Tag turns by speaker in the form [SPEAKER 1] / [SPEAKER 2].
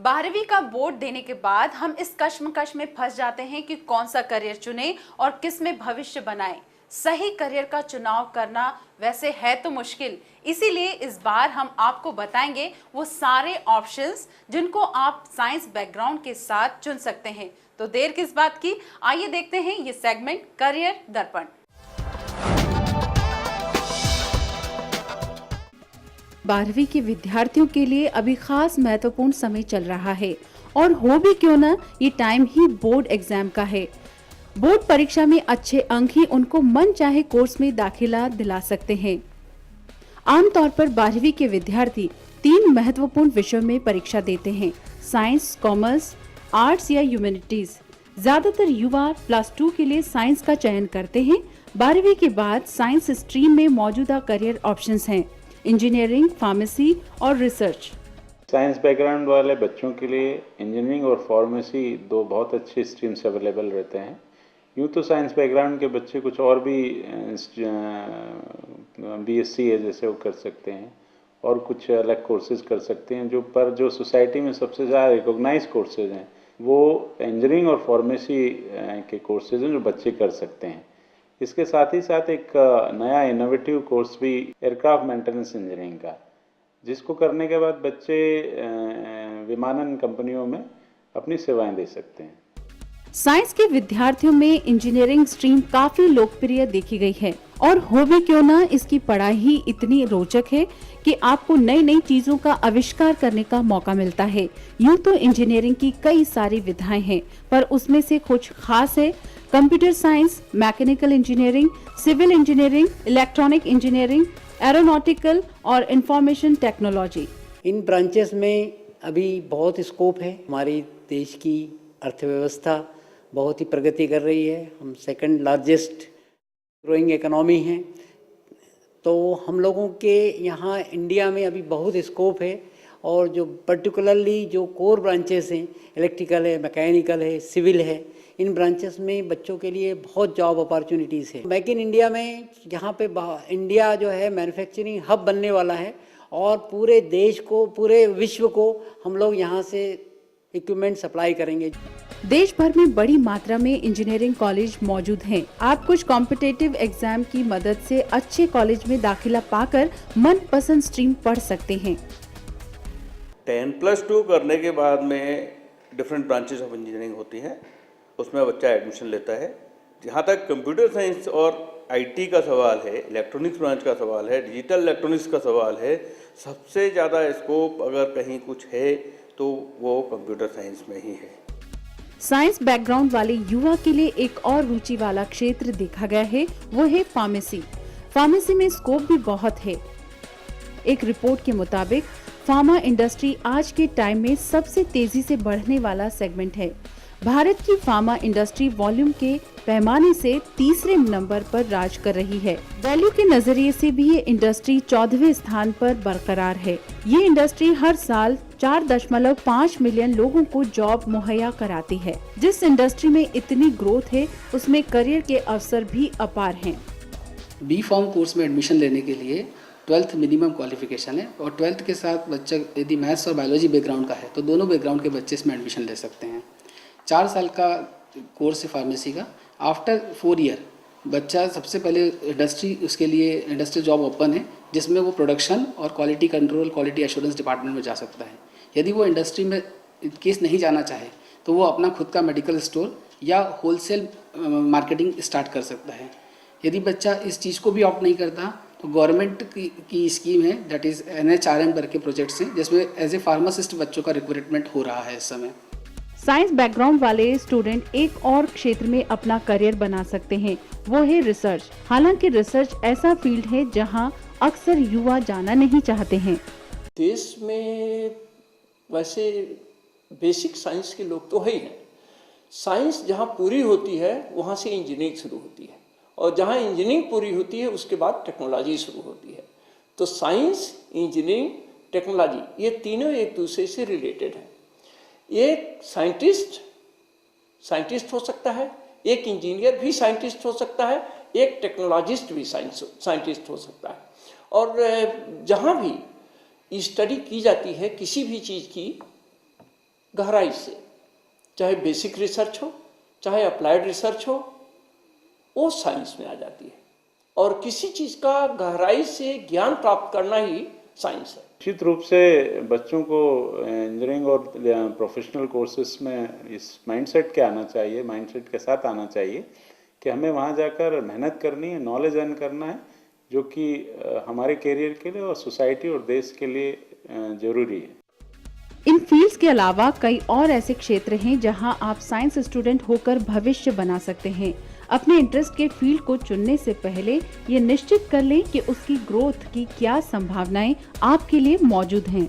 [SPEAKER 1] 12वीं का बोर्ड देने के बाद हम इस कश्मकश में फंस जाते हैं कि कौन सा करियर चुने और किस में भविष्य बनाएं। सही करियर का चुनाव करना वैसे है तो मुश्किल, इसीलिए इस बार हम आपको बताएंगे वो सारे ऑप्शंस जिनको आप साइंस बैकग्राउंड के साथ चुन सकते हैं। तो देर किस बात की, आइए देखते हैं ये सेगमेंट करियर दर्पण।
[SPEAKER 2] 12वीं के विद्यार्थियों के लिए अभी खास महत्वपूर्ण समय चल रहा है और हो भी क्यों ना, ये टाइम ही बोर्ड एग्जाम का है। बोर्ड परीक्षा में अच्छे अंक ही उनको मन चाहे कोर्स में दाखिला दिला सकते हैं। आमतौर पर 12वीं के विद्यार्थी 3 महत्वपूर्ण विषयों में परीक्षा देते हैं: साइंस, कॉमर्स, आर्ट्स या ह्यूमैनिटीज। ज्यादातर युवा +2 के लिए साइंस का चयन करते हैं। 12वीं के बाद साइंस स्ट्रीम में मौजूदा करियर ऑप्शंस हैं: इंजीनियरिंग, फार्मेसी और रिसर्च।
[SPEAKER 3] साइंस बैकग्राउंड वाले बच्चों के लिए इंजीनियरिंग और फार्मेसी 2 बहुत अच्छे स्ट्रीम्स अवेलेबल रहते हैं। यूँ तो साइंस बैकग्राउंड के बच्चे कुछ और भी बीएससी है जैसे वो कर सकते हैं और कुछ अलग कोर्सेज कर सकते हैं, जो सोसाइटी में सबसे ज़्यादा रिकॉग्नाइज कोर्सेज हैं वो इंजीनियरिंग और फार्मेसी के कोर्सेज हैं जो बच्चे कर सकते हैं। इसके साथ ही साथ एक नया इनोवेटिव कोर्स भी एयरक्राफ्ट मेंटेनेंस इंजीनियरिंग का, जिसको करने के बाद बच्चे विमानन कंपनियों में अपनी सेवाएं दे सकते हैं।
[SPEAKER 2] साइंस के विद्यार्थियों में इंजीनियरिंग स्ट्रीम काफी लोकप्रिय देखी गई है और हो भी क्यों ना, इसकी पढ़ाई ही इतनी रोचक है कि आपको नई नई चीजों का आविष्कार करने का मौका मिलता है। यूँ तो इंजीनियरिंग की कई सारी विधाएं हैं, पर उसमें से कुछ खास है: computer science, mechanical engineering, civil engineering, electronic engineering, aeronautical और इंफॉर्मेशन टेक्नोलॉजी।
[SPEAKER 4] इन ब्रांचेस में अभी बहुत स्कोप है। हमारी देश की अर्थव्यवस्था बहुत ही प्रगति कर रही है। हम सेकंड लार्जेस्ट ग्रोइंग इकोनॉमी हैं, तो हम लोगों के यहाँ इंडिया में अभी बहुत स्कोप है। और जो पर्टिकुलरली जो कोर ब्रांचेस हैं, इलेक्ट्रिकल है, मैकेनिकल है, सिविल है, इन ब्रांचेस में बच्चों के लिए बहुत जॉब अपॉर्चुनिटीज़ है। मेक इन इंडिया में यहाँ पे इंडिया जो है मैन्युफैक्चरिंग हब बनने वाला है और पूरे देश को, पूरे विश्व को हम लोग यहाँ से इक्विपमेंट सप्लाई करेंगे।
[SPEAKER 2] देश भर में बड़ी मात्रा में इंजीनियरिंग कॉलेज मौजूद हैं। आप कुछ कॉम्पिटिटिव एग्जाम की मदद से अच्छे कॉलेज में दाखिला पाकर मनपसंद स्ट्रीम पढ़ सकते हैं।
[SPEAKER 5] 10+2 करने के बाद में डिफरेंट ब्रांचेस ऑफ इंजीनियरिंग होती हैं, उसमें बच्चा एडमिशन लेता है। जहाँ तक कंप्यूटर साइंस और आईटी का सवाल है, इलेक्ट्रॉनिक्स ब्रांच का सवाल है, डिजिटल इलेक्ट्रॉनिक्स का सवाल है, सबसे ज़्यादा स्कोप अगर कहीं कुछ है तो वो कंप्यूटर साइंस में ही है।
[SPEAKER 2] साइंस बैकग्राउंड वाले युवा के लिए एक और रुचि वाला क्षेत्र देखा गया है, वो है फार्मेसी। फार्मेसी में स्कोप भी बहुत है। एक रिपोर्ट के मुताबिक फार्मा इंडस्ट्री आज के टाइम में सबसे तेजी से बढ़ने वाला सेगमेंट है। भारत की फार्मा इंडस्ट्री वॉल्यूम के पैमाने से तीसरे नंबर पर राज कर रही है। वैल्यू के नजरिए से भी ये इंडस्ट्री 14वें स्थान पर बरकरार है। ये इंडस्ट्री हर साल 4.5 मिलियन लोगों को जॉब मुहैया कराती है। जिस इंडस्ट्री में इतनी ग्रोथ है, उसमें करियर के अवसर भी अपार हैं।
[SPEAKER 6] बी फॉर्म कोर्स में एडमिशन लेने के लिए 12th मिनिमम क्वालिफिकेशन है और 12th के साथ बच्चा यदि मैथ्स और बायोलॉजी बैकग्राउंड का है तो दोनों बैकग्राउंड के बच्चे इसमें एडमिशन ले सकते हैं। 4 साल का कोर्स है फार्मेसी का। आफ्टर 4 ईयर बच्चा सबसे पहले उसके लिए इंडस्ट्रियल जॉब ओपन है, जिसमें वो प्रोडक्शन और quality control, quality assurance department में जा सकता है। यदि वो इंडस्ट्री में केस नहीं जाना चाहे तो वो अपना खुद का मेडिकल स्टोर या होलसेल मार्केटिंग स्टार्ट कर सकता है। यदि बच्चा इस चीज़ को भी ऑप्ट नहीं करता तो गवर्नमेंट की स्कीम है, दैट इज़ NHRM करके प्रोजेक्ट्स हैं, जिसमें एज ए फार्मासिस्ट बच्चों का रिक्रूटमेंट हो रहा है इस समय।
[SPEAKER 2] साइंस बैकग्राउंड वाले स्टूडेंट एक और क्षेत्र में अपना करियर बना सकते हैं, वो है रिसर्च। हालांकि रिसर्च ऐसा फील्ड है जहां अक्सर युवा जाना नहीं चाहते हैं।
[SPEAKER 7] देश में वैसे बेसिक साइंस के लोग तो है ही हैं। साइंस जहाँ पूरी होती है वहाँ से इंजीनियरिंग शुरू होती है और जहाँ इंजीनियरिंग पूरी होती है उसके बाद टेक्नोलॉजी शुरू होती है। तो साइंस, इंजीनियरिंग, टेक्नोलॉजी ये तीनों एक दूसरे से रिलेटेड हैं। एक साइंटिस्ट हो सकता है, एक इंजीनियर भी साइंटिस्ट हो सकता है, एक टेक्नोलॉजिस्ट भी साइंटिस्ट हो सकता है। और जहाँ भी स्टडी की जाती है किसी भी चीज़ की गहराई से, चाहे बेसिक रिसर्च हो चाहे अप्लाइड रिसर्च हो, वो साइंस में आ जाती है। और किसी चीज़ का गहराई से ज्ञान प्राप्त करना ही साइंस है।
[SPEAKER 3] निश्चित रूप से बच्चों को इंजीनियरिंग और प्रोफेशनल कोर्सेज में इस माइंडसेट के आना चाहिए, माइंडसेट के साथ आना चाहिए कि हमें वहाँ जाकर मेहनत करनी है, नॉलेज अर्न करना है, जो कि हमारे करियर के लिए और सोसाइटी और देश के लिए ज़रूरी है।
[SPEAKER 2] इन फील्ड्स के अलावा कई और ऐसे क्षेत्र हैं जहां आप साइंस स्टूडेंट होकर भविष्य बना सकते हैं। अपने इंटरेस्ट के फील्ड को चुनने से पहले ये निश्चित कर लें कि उसकी ग्रोथ की क्या संभावनाएं आपके लिए मौजूद हैं।